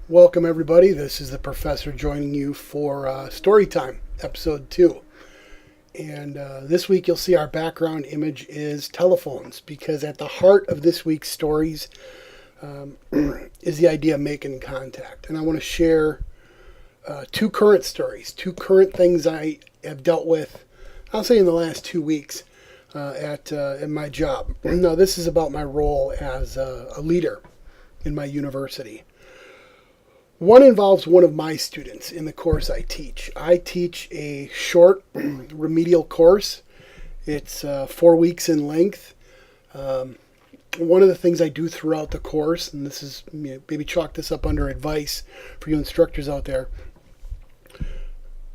Welcome, everybody. This is the professor joining you for Story Time, Episode 2. And this week you'll see our background image is telephones, because at the heart of this week's stories is the idea of making contact. And I want to share two current stories, two current things I have dealt with, I'll say in the last 2 weeks at my job. Now, this is about my role as a leader in my university. One involves one of my students in the course I teach. I teach a short remedial course. It's 4 weeks in length. One of the things I do throughout the course, and this is, maybe chalk this up under advice for you instructors out there,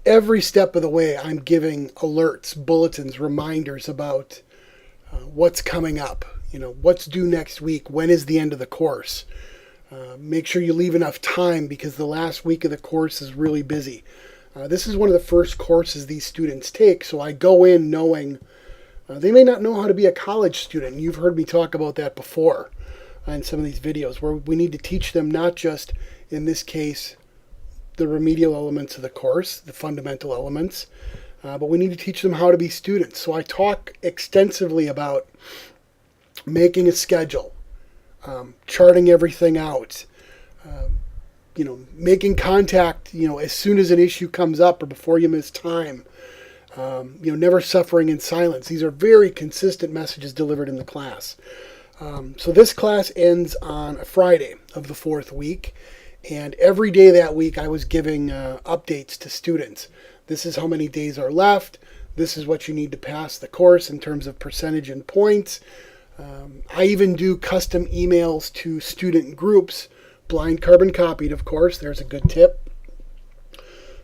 every step of the way I'm giving alerts, bulletins, reminders about what's coming up, what's due next week, when is the end of the course. Make sure you leave enough time because the last week of the course is really busy. This is one of the first courses these students take, so I go in knowing they may not know how to be a college student. You've heard me talk about that before in some of these videos, where we need to teach them not just, in this case, the remedial elements of the course, the fundamental elements, but we need to teach them how to be students. So I talk extensively about making a schedule, charting everything out, making contact, as soon as an issue comes up or before you miss time, never suffering in silence. These are very consistent messages delivered in the class. So this class ends on a Friday of the fourth week, and every day that week I was giving updates to students. This is how many days are left. This is what you need to pass the course in terms of percentage and points. I even do custom emails to student groups, blind carbon copied, of course. There's a good tip.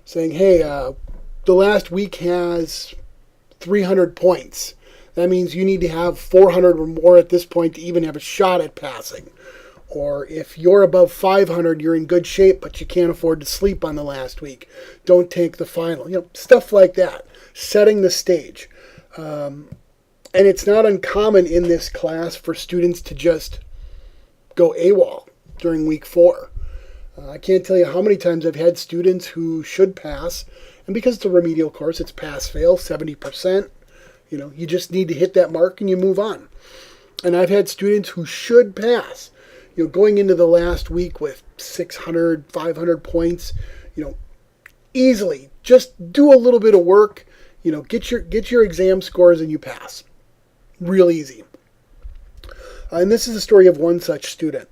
Saying, hey, the last week has 300 points. That means you need to have 400 or more at this point to even have a shot at passing. Or if you're above 500, you're in good shape, but you can't afford to sleep on the last week. Don't take the final. Stuff like that. Setting the stage. And it's not uncommon in this class for students to just go AWOL during week 4. I can't tell you how many times I've had students who should pass, and because it's a remedial course, it's pass-fail, 70%. You just need to hit that mark and you move on. And I've had students who should pass, going into the last week with 600, 500 points, easily. Just do a little bit of work, get your exam scores and you pass. Real easy. And this is the story of one such student.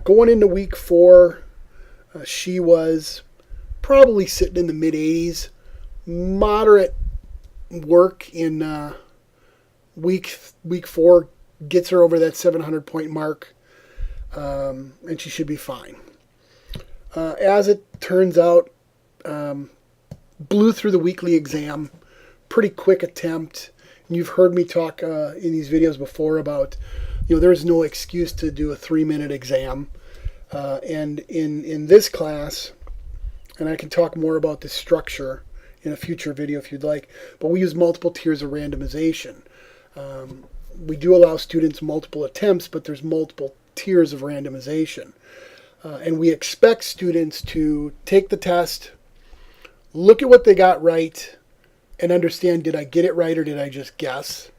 Going into week 4, she was probably sitting in the mid-80s. Moderate work in week 4 gets her over that 700-point mark, and she should be fine. As it turns out, blew through the weekly exam. Pretty quick attempt. You've heard me talk in these videos before about, there's no excuse to do a 3-minute exam. And in this class, and I can talk more about this structure in a future video if you'd like, but we use multiple tiers of randomization. We do allow students multiple attempts, but there's multiple tiers of randomization. And we expect students to take the test, look at what they got right, and understand, did I get it right or did I just guess?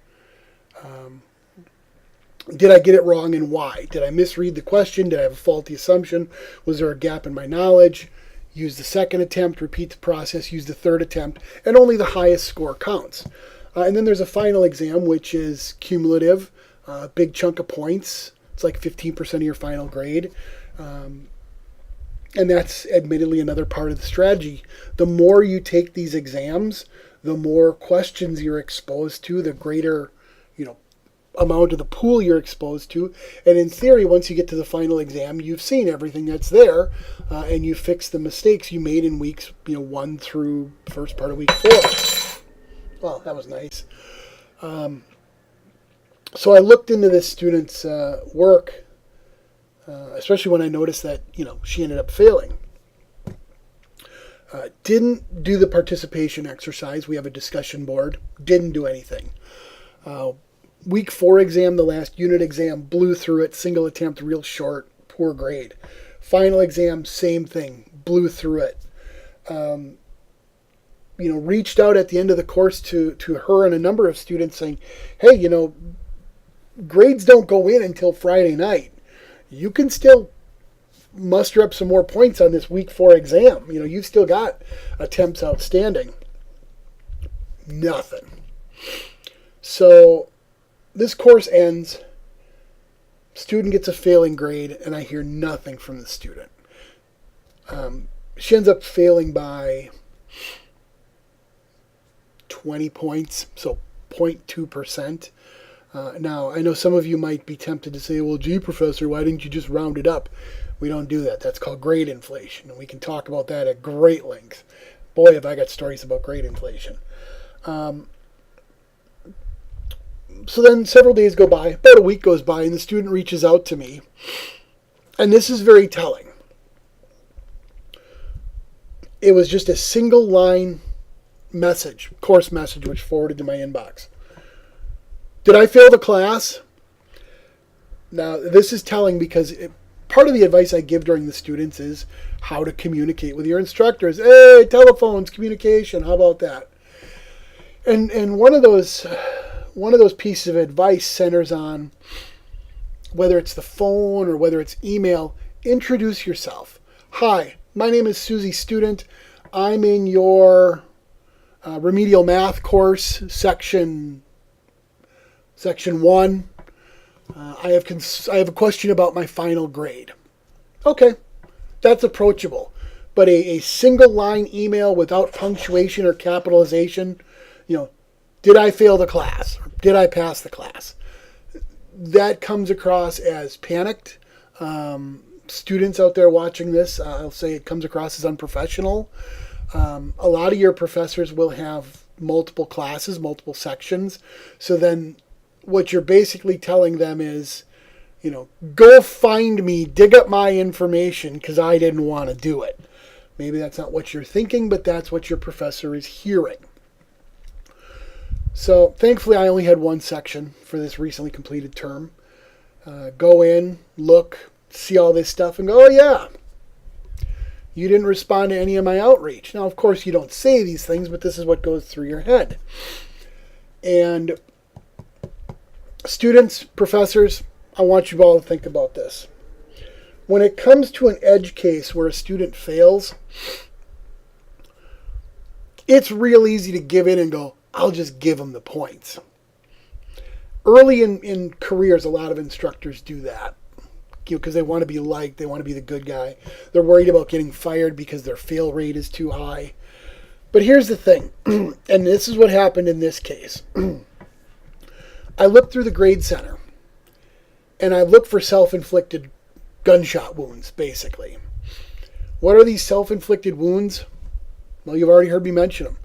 Did I get it wrong and why? Did I misread the question? Did I have a faulty assumption? Was there a gap in my knowledge? Use the second attempt, repeat the process, use the third attempt, and only the highest score counts. And then there's a final exam, which is cumulative, a big chunk of points. It's like 15% of your final grade. And that's admittedly another part of the strategy. The more you take these exams, the more questions you're exposed to, the greater, amount of the pool you're exposed to. And in theory, once you get to the final exam, you've seen everything that's there, and you fix the mistakes you made in weeks 1 through first part of week 4. Well, that was nice. So I looked into this student's work, especially when I noticed that, she ended up failing. Didn't do the participation exercise. We have a discussion board. Didn't do anything. Week 4 exam, the last unit exam, blew through it, single attempt, real short, poor grade. Final exam, same thing. Blew through it. Reached out at the end of the course to her and a number of students saying, hey, grades don't go in until Friday night. You can still muster up some more points on this week 4 exam. You've still got attempts outstanding. Nothing. So this course ends. Student gets a failing grade, and I hear nothing from the student. She ends up failing by 20 points, so 0.2%. Now, I know some of you might be tempted to say, well, gee, professor, why didn't you just round it up? We don't do that. That's called grade inflation, and we can talk about that at great length. Boy, have I got stories about grade inflation. So then several days go by, about a week goes by, and the student reaches out to me. And this is very telling. It was just a single line message, course message, which forwarded to my inbox. Did I fail the class? Now, this is telling because part of the advice I give during the students is how to communicate with your instructors. Hey, telephones, communication, how about that? And one of those pieces of advice centers on whether it's the phone or whether it's email, introduce yourself. Hi, my name is Susie Student. I'm in your remedial math course, section 1. I have a question about my final grade. Okay, that's approachable. But a single line email without punctuation or capitalization, did I fail the class? Did I pass the class? That comes across as panicked. Students out there watching this, I'll say it comes across as unprofessional. A lot of your professors will have multiple classes, multiple sections. So then what you're basically telling them is, go find me, dig up my information because I didn't want to do it. Maybe that's not what you're thinking, but that's what your professor is hearing. So thankfully, I only had one section for this recently completed term. Go in, look, see all this stuff, and go, oh yeah, you didn't respond to any of my outreach. Now, of course, you don't say these things, but this is what goes through your head. And students, professors, I want you all to think about this. When it comes to an edge case where a student fails, it's real easy to give in and go, I'll just give them the points. Early in careers, a lot of instructors do that because they want to be liked, they want to be the good guy. They're worried about getting fired because their fail rate is too high. But here's the thing, and this is what happened in this case. I looked through the grade center, and I looked for self-inflicted gunshot wounds, basically. What are these self-inflicted wounds? Well, you've already heard me mention them.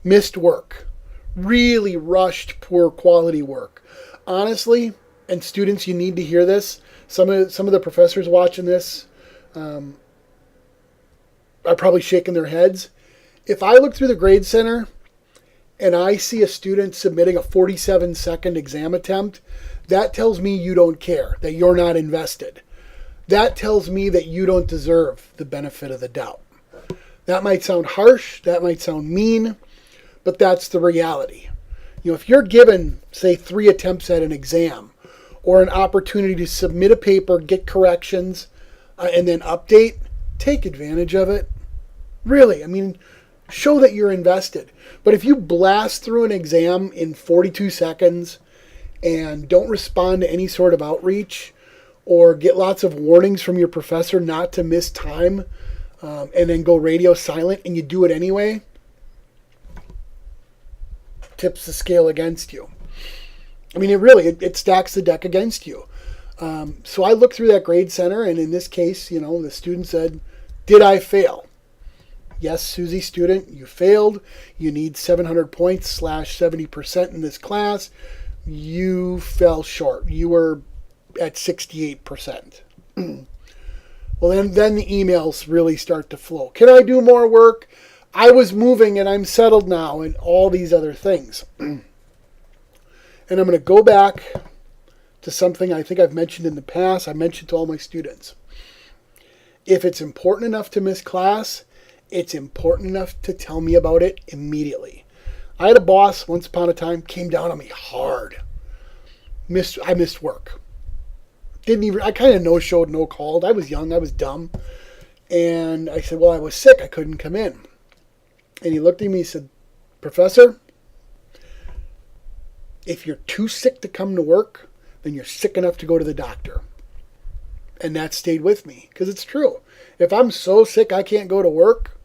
Missed work. Really rushed, poor quality work. Honestly, and students, you need to hear this. Some of the professors watching this are probably shaking their heads. If I look through the grade center and I see a student submitting a 47-second exam attempt, that tells me you don't care, that you're not invested. That tells me that you don't deserve the benefit of the doubt. That might sound harsh, that might sound mean, but that's the reality. If you're given, say, 3 attempts at an exam or an opportunity to submit a paper, get corrections, and then update, take advantage of it. Really, show that you're invested. But if you blast through an exam in 42 seconds and don't respond to any sort of outreach or get lots of warnings from your professor not to miss time and then go radio silent and you do it anyway, tips the scale against you. It stacks the deck against you. So I looked through that grade center, and in this case, the student said, did I fail? Yes, Susie Student, you failed. You need 700 points / 70% in this class. You fell short. You were at 68%. Well, then the emails really start to flow. Can I do more work? I was moving and I'm settled now, and all these other things. And I'm going to go back to something I think I've mentioned in the past. I mentioned to all my students. If it's important enough to miss class, it's important enough to tell me about it immediately. I had a boss once upon a time, came down on me hard. I missed work. I kind of no-showed, no-called. I was young, I was dumb. And I said, well, I was sick, I couldn't come in. And he looked at me and said, Professor, if you're too sick to come to work, then you're sick enough to go to the doctor. And that stayed with me, because it's true. If I'm so sick I can't go to work,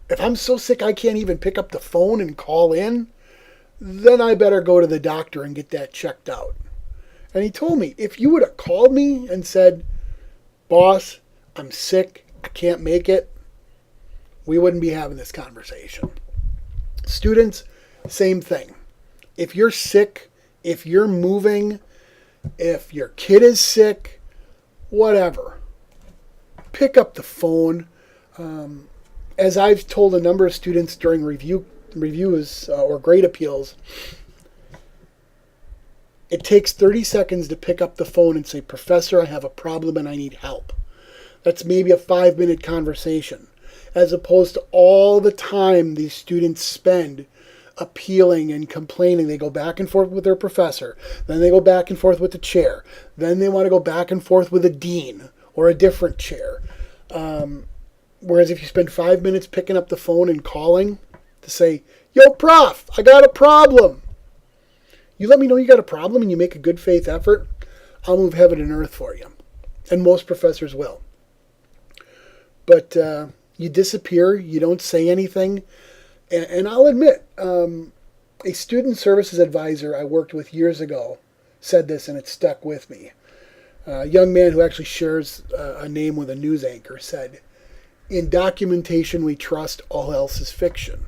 if I'm so sick I can't even pick up the phone and call in, then I better go to the doctor and get that checked out. And he told me, if you would have called me and said, boss, I'm sick, I can't make it, we wouldn't be having this conversation. Students, same thing. If you're sick, if you're moving, if your kid is sick, whatever, pick up the phone. As I've told a number of students during reviews or grade appeals, it takes 30 seconds to pick up the phone and say, Professor, I have a problem and I need help. That's maybe a 5-minute conversation, as opposed to all the time these students spend appealing and complaining. They go back and forth with their professor, then they go back and forth with the chair, then they want to go back and forth with a dean or a different chair. Whereas if you spend 5 minutes picking up the phone and calling to say, yo, prof, I got a problem. You let me know you got a problem and you make a good faith effort, I'll move heaven and earth for you. And most professors will. But you disappear, you don't say anything. And I'll admit, a student services advisor I worked with years ago said this, and it stuck with me. A young man who actually shares a name with a news anchor said, in documentation we trust, all else is fiction.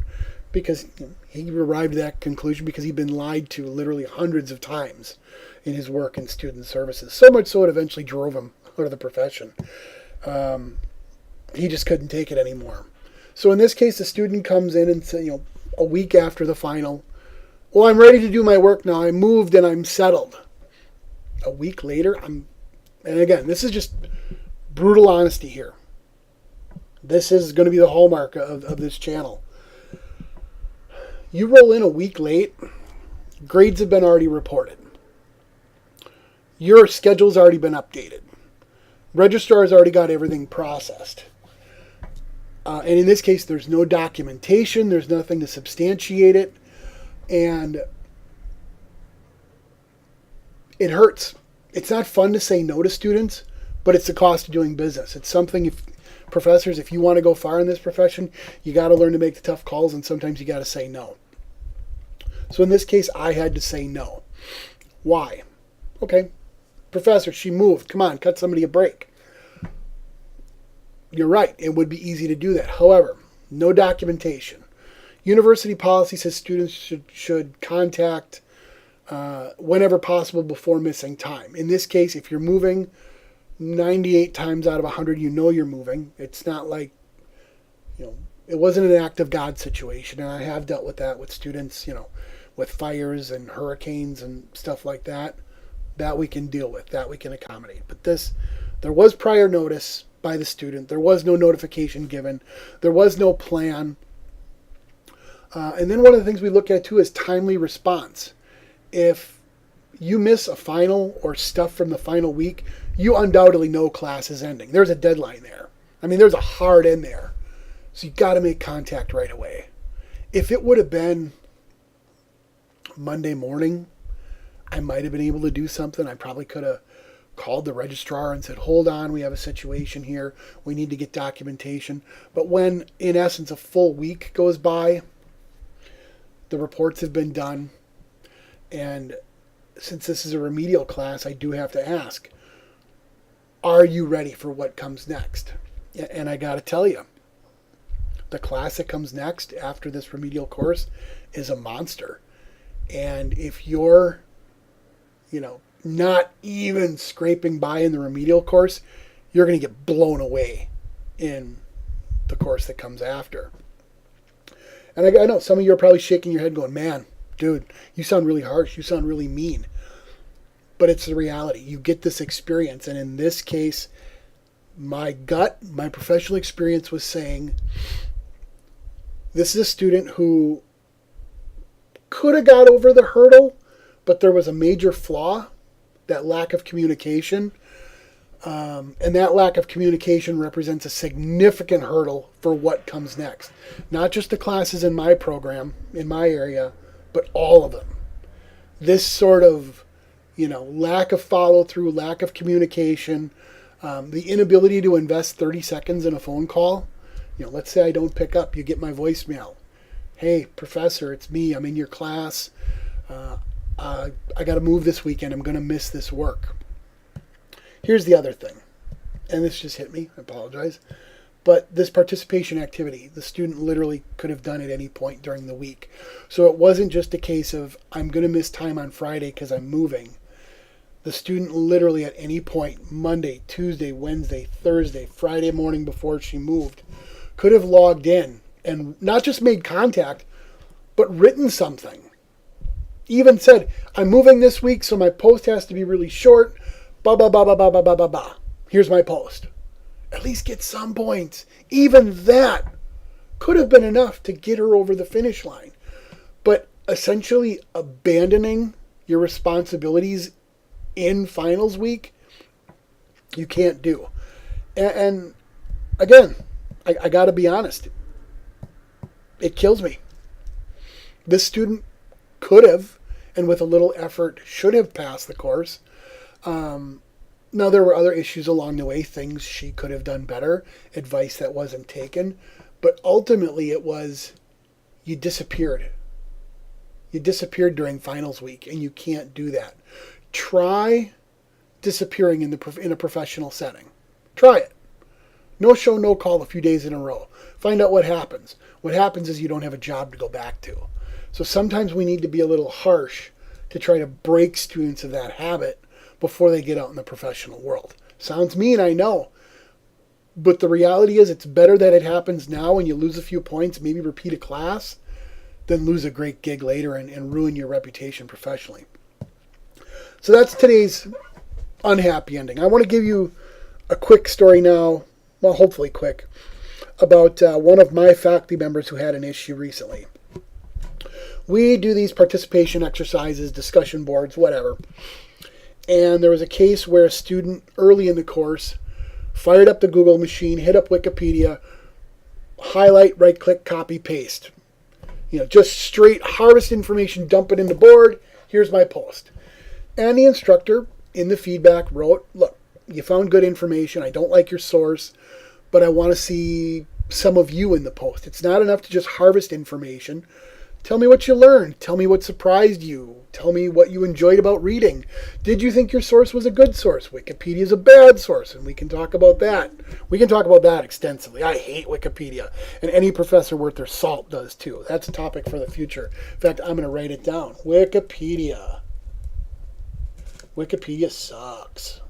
Because he arrived at that conclusion because he'd been lied to literally hundreds of times in his work in student services. So much so it eventually drove him out of the profession. He just couldn't take it anymore. So in this case, the student comes in and says, a week after the final, well, I'm ready to do my work now. I moved and I'm settled. A week later, and again, this is just brutal honesty here. This is going to be the hallmark of this channel. You roll in a week late, grades have been already reported. Your schedule's already been updated. Registrar's already got everything processed. And in this case, there's no documentation. There's nothing to substantiate it. And it hurts. It's not fun to say no to students, but it's the cost of doing business. It's something, professors, if you want to go far in this profession, you got to learn to make the tough calls, and sometimes you got to say no. So in this case, I had to say no. Why? Okay, professor, she moved. Come on, cut somebody a break. You're right, it would be easy to do that. However, no documentation. University policy says students should contact whenever possible before missing time. In this case, if you're moving 98 times out of 100, you're moving. It's not like, it wasn't an act of God situation. And I have dealt with that with students, with fires and hurricanes and stuff like that. That we can deal with, that we can accommodate. But there was prior notice by the student. There was no notification given. There was no plan. And then one of the things we look at too is timely response. If you miss a final or stuff from the final week, you undoubtedly know class is ending. There's a deadline there. There's a hard end there. So you got to make contact right away. If it would have been Monday morning, I might have been able to do something. I probably could have called the registrar and said, hold on, we have a situation here. We need to get documentation. But when, in essence, a full week goes by, the reports have been done. And since this is a remedial class, I do have to ask, are you ready for what comes next? And I got to tell you, the class that comes next after this remedial course is a monster. And if you're, not even scraping by in the remedial course, you're going to get blown away in the course that comes after. And I know some of you are probably shaking your head going, man, dude, you sound really harsh. You sound really mean. But it's the reality. You get this experience. And in this case, My gut, my professional experience was saying, this is a student who could have got over the hurdle, but there was a major flaw, that lack of communication. And that lack of communication represents a significant hurdle for what comes next. Not just the classes in my program, in my area, but all of them. This sort of, lack of follow through, lack of communication, the inability to invest 30 seconds in a phone call. Let's say I don't pick up, you get my voicemail. Hey, professor, it's me. I'm in your class. I got to move this weekend. I'm going to miss this work. Here's the other thing, and this just hit me. I apologize. But this participation activity, the student literally could have done at any point during the week. So it wasn't just a case of, I'm going to miss time on Friday because I'm moving. The student literally at any point, Monday, Tuesday, Wednesday, Thursday, Friday morning before she moved, could have logged in and not just made contact, but written something. Even said, I'm moving this week, so my post has to be really short. Ba ba ba ba ba ba ba ba ba. Here's my post. At least get some points. Even that could have been enough to get her over the finish line. But essentially abandoning your responsibilities in finals week, you can't do. And again, I got to be honest. It kills me. This student could have, and with a little effort, should have passed the course. Now, there were other issues along the way, things she could have done better, advice that wasn't taken. But ultimately, it was, you disappeared. You disappeared during finals week, and you can't do that. Try disappearing in a professional setting. Try it. No show, no call a few days in a row. Find out what happens. What happens is you don't have a job to go back to. So sometimes we need to be a little harsh to try to break students of that habit before they get out in the professional world. Sounds mean, I know. But the reality is it's better that it happens now and you lose a few points, maybe repeat a class, than lose a great gig later and ruin your reputation professionally. So that's today's unhappy ending. I want to give you a quick story now, well, hopefully quick, about one of my faculty members who had an issue recently. We do these participation exercises, discussion boards, whatever. And there was a case where a student early in the course fired up the Google machine, hit up Wikipedia, highlight, right-click, copy, paste. Just straight harvest information, dump it in the board. Here's my post. And the instructor in the feedback wrote, look, you found good information. I don't like your source, but I want to see some of you in the post. It's not enough to just harvest information. Tell me what you learned. Tell me what surprised you. Tell me what you enjoyed about reading. Did you think your source was a good source? Wikipedia is a bad source, and we can talk about that. We can talk about that extensively. I hate Wikipedia, and any professor worth their salt does too. That's a topic for the future. In fact, I'm going to write it down. Wikipedia. Wikipedia sucks.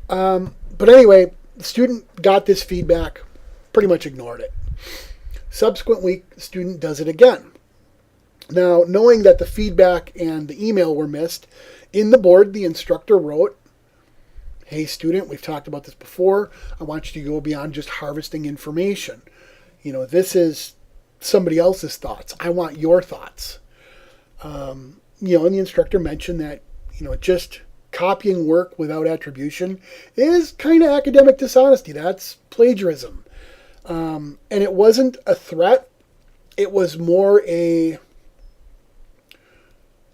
But anyway, the student got this feedback, pretty much ignored it. Subsequent week, the student does it again. Now, knowing that the feedback and the email were missed, in the board, the instructor wrote, hey, student, we've talked about this before. I want you to go beyond just harvesting information. This is somebody else's thoughts. I want your thoughts. And the instructor mentioned that, just copying work without attribution is kind of academic dishonesty. That's plagiarism. And it wasn't a threat. It was more a,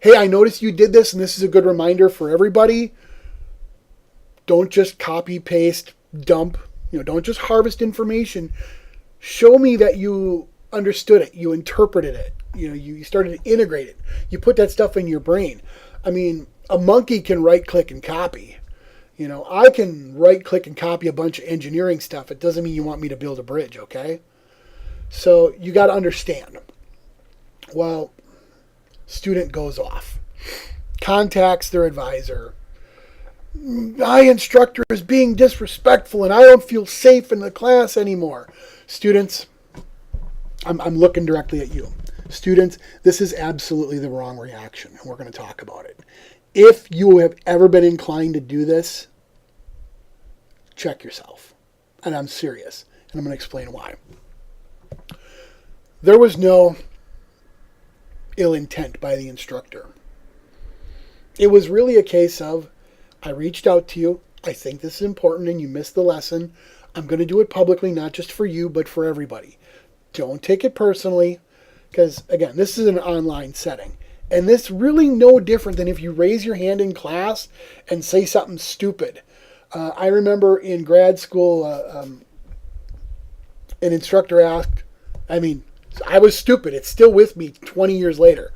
hey, I noticed you did this, and this is a good reminder for everybody. Don't just copy, paste, dump. Don't just harvest information. Show me that you understood it. You interpreted it. You started to integrate it. You put that stuff in your brain. I mean, a monkey can right-click and copy. I can right-click and copy a bunch of engineering stuff. It doesn't mean you want me to build a bridge, okay? So you got to understand. Well, student goes off, contacts their advisor. My instructor is being disrespectful and I don't feel safe in the class anymore. Students, I'm looking directly at you. Students, this is absolutely the wrong reaction, and we're going to talk about it. If you have ever been inclined to do this, check yourself. And I'm serious. And I'm going to explain why. There was no ill intent by the instructor. It was really a case of, I reached out to you. I think this is important and you missed the lesson. I'm going to do it publicly, not just for you, but for everybody. Don't take it personally, because, again, this is an online setting. And this really no different than if you raise your hand in class and say something stupid. I remember in grad school, an instructor asked, I was stupid. It's still with me 20 years later.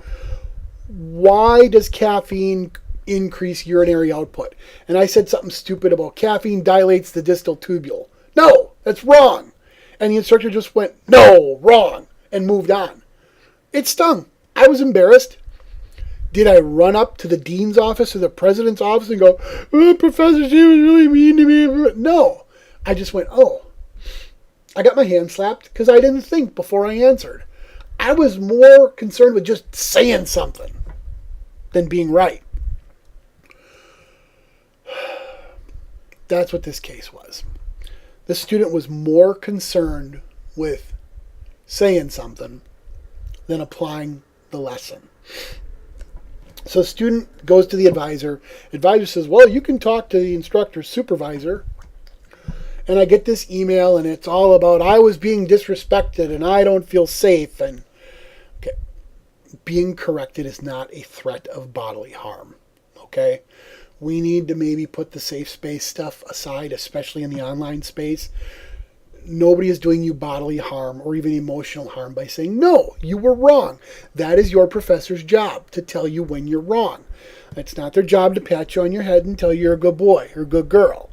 Why does caffeine increase urinary output? And I said something stupid about caffeine dilates the distal tubule. No, that's wrong. And the instructor just went, no, wrong, and moved on. It stung. I was embarrassed. Did I run up to the dean's office or the president's office and go, oh, Professor, she was really mean to me? No. I just went, oh. I got my hand slapped because I didn't think before I answered. I was more concerned with just saying something than being right. That's what this case was. The student was more concerned with saying something than applying the lesson. So the student goes to the advisor. Advisor says, well, you can talk to the instructor's supervisor. And I get this email, and it's all about, I was being disrespected, and I don't feel safe. And okay, being corrected is not a threat of bodily harm. Okay? We need to maybe put the safe space stuff aside, especially in the online space. Nobody is doing you bodily harm or even emotional harm by saying, no, you were wrong. That is your professor's job, to tell you when you're wrong. It's not their job to pat you on your head and tell you you're a good boy or a good girl.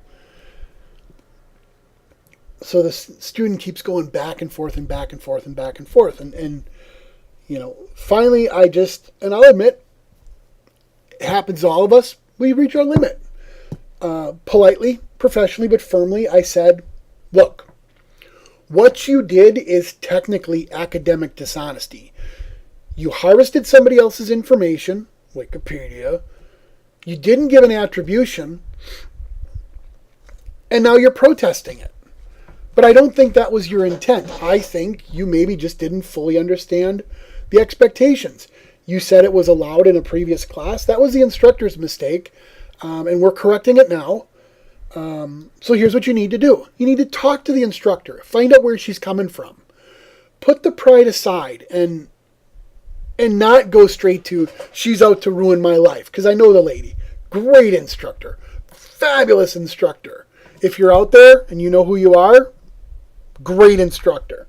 So the student keeps going back and forth and back and forth and back and forth. And finally and I'll admit, it happens to all of us. We reach our limit. Politely, professionally, but firmly, I said, look, what you did is technically academic dishonesty. You harvested somebody else's information, Wikipedia. You didn't give an attribution, and now you're protesting it. But I don't think that was your intent. I think you maybe just didn't fully understand the expectations. You said it was allowed in a previous class. That was the instructor's mistake, and we're correcting it now. So here's what you need to do. You need to talk to the instructor. Find out where she's coming from. Put the pride aside and not go straight to, she's out to ruin my life. Because I know the lady. Great instructor. Fabulous instructor. If you're out there and you know who you are, great instructor.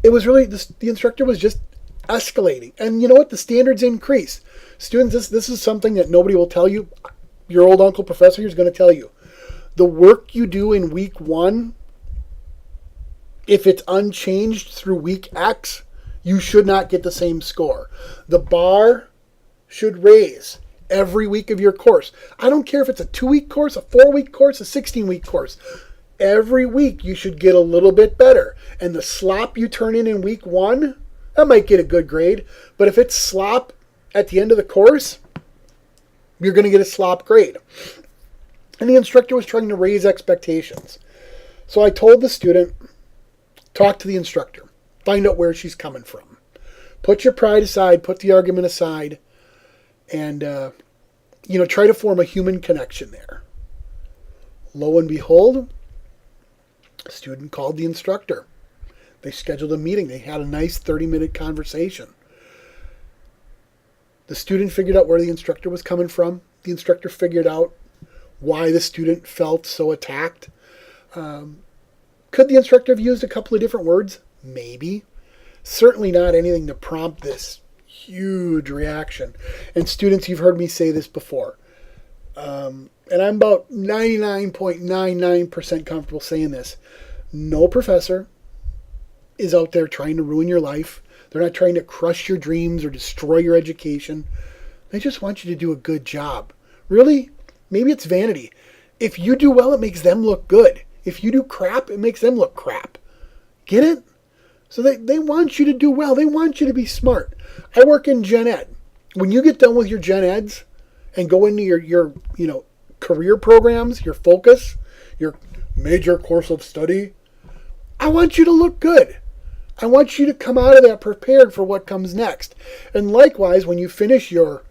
It was really, the instructor was just escalating. And you know what? The standards increase. Students, this is something that nobody will tell you. Your old uncle professor here is going to tell you. The work you do in week 1, if it's unchanged through week X, you should not get the same score. The bar should raise every week of your course. I don't care if it's a 2-week course, a 4-week course, a 16-week course. Every week you should get a little bit better. And the slop you turn in week 1, that might get a good grade. But if it's slop at the end of the course, you're going to get a slop grade. And the instructor was trying to raise expectations. So I told the student, talk to the instructor. Find out where she's coming from. Put your pride aside, put the argument aside, and try to form a human connection there. Lo and behold, a student called the instructor. They scheduled a meeting. They had a nice 30-minute conversation. The student figured out where the instructor was coming from. The instructor figured out why the student felt so attacked. Could the instructor have used a couple of different words? Maybe. Certainly not anything to prompt this huge reaction. And students, you've heard me say this before. And I'm about 99.99% comfortable saying this. No professor is out there trying to ruin your life. They're not trying to crush your dreams or destroy your education. They just want you to do a good job. Really? Maybe it's vanity. If you do well, it makes them look good. If you do crap, it makes them look crap. Get it? So they want you to do well. They want you to be smart. I work in Gen Ed. When you get done with your Gen Eds and go into your career programs, your focus, your major course of study, I want you to look good. I want you to come out of that prepared for what comes next. And likewise, when you finish your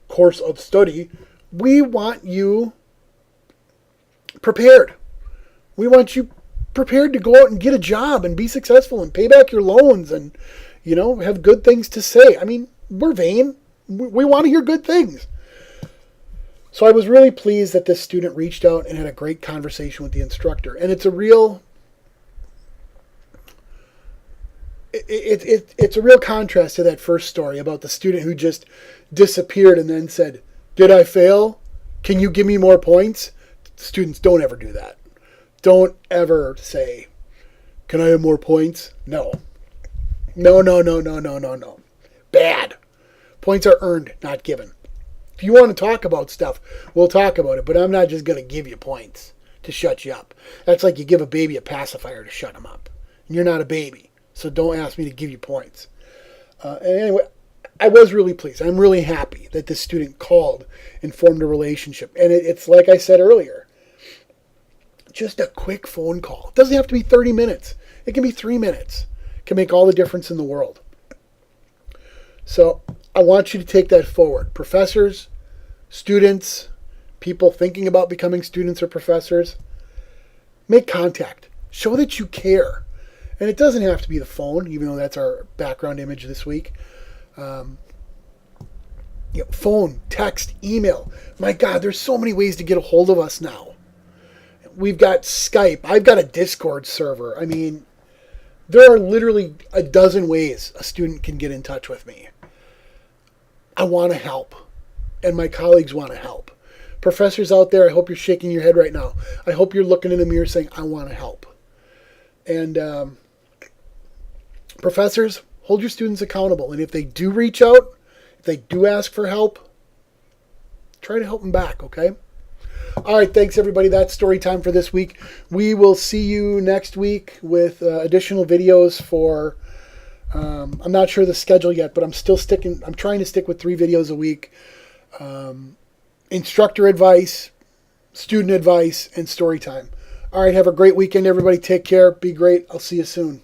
course of study, we want you prepared. We want you prepared to go out and get a job and be successful and pay back your loans and, have good things to say. I mean, we're vain. We want to hear good things. So I was really pleased that this student reached out and had a great conversation with the instructor. And it's a real contrast to that first story about the student who just disappeared and then said, "Did I fail? Can you give me more points?" Students, don't ever do that. Don't ever say, "Can I have more points?" No. No. Bad. Points are earned, not given. If you want to talk about stuff, we'll talk about it, but I'm not just going to give you points to shut you up. That's like you give a baby a pacifier to shut him up. And you're not a baby, so don't ask me to give you points. And anyway, I was really pleased. I'm really happy that this student called and formed a relationship. And it's like I said earlier, just a quick phone call. It doesn't have to be 30 minutes. It can be 3 minutes. It can make all the difference in the world. So I want you to take that forward. Professors, students, people thinking about becoming students or professors, make contact. Show that you care. And it doesn't have to be the phone, even though that's our background image this week. Phone, text, email. My God, there's so many ways to get a hold of us now. We've got Skype. I've got a Discord server. I mean, there are literally a dozen ways a student can get in touch with me. I want to help, and my colleagues want to help. Professors out there, I hope you're shaking your head right now. I hope you're looking in the mirror saying, I want to help. And professors, hold your students accountable. And if they do reach out, if they do ask for help, try to help them back, okay? All right, thanks, everybody. That's story time for this week. We will see you next week with additional videos for... I'm not sure the schedule yet, but I'm trying to stick with 3 videos a week. Instructor advice, student advice, and story time. All right, have a great weekend, everybody. Take care. Be great. I'll see you soon.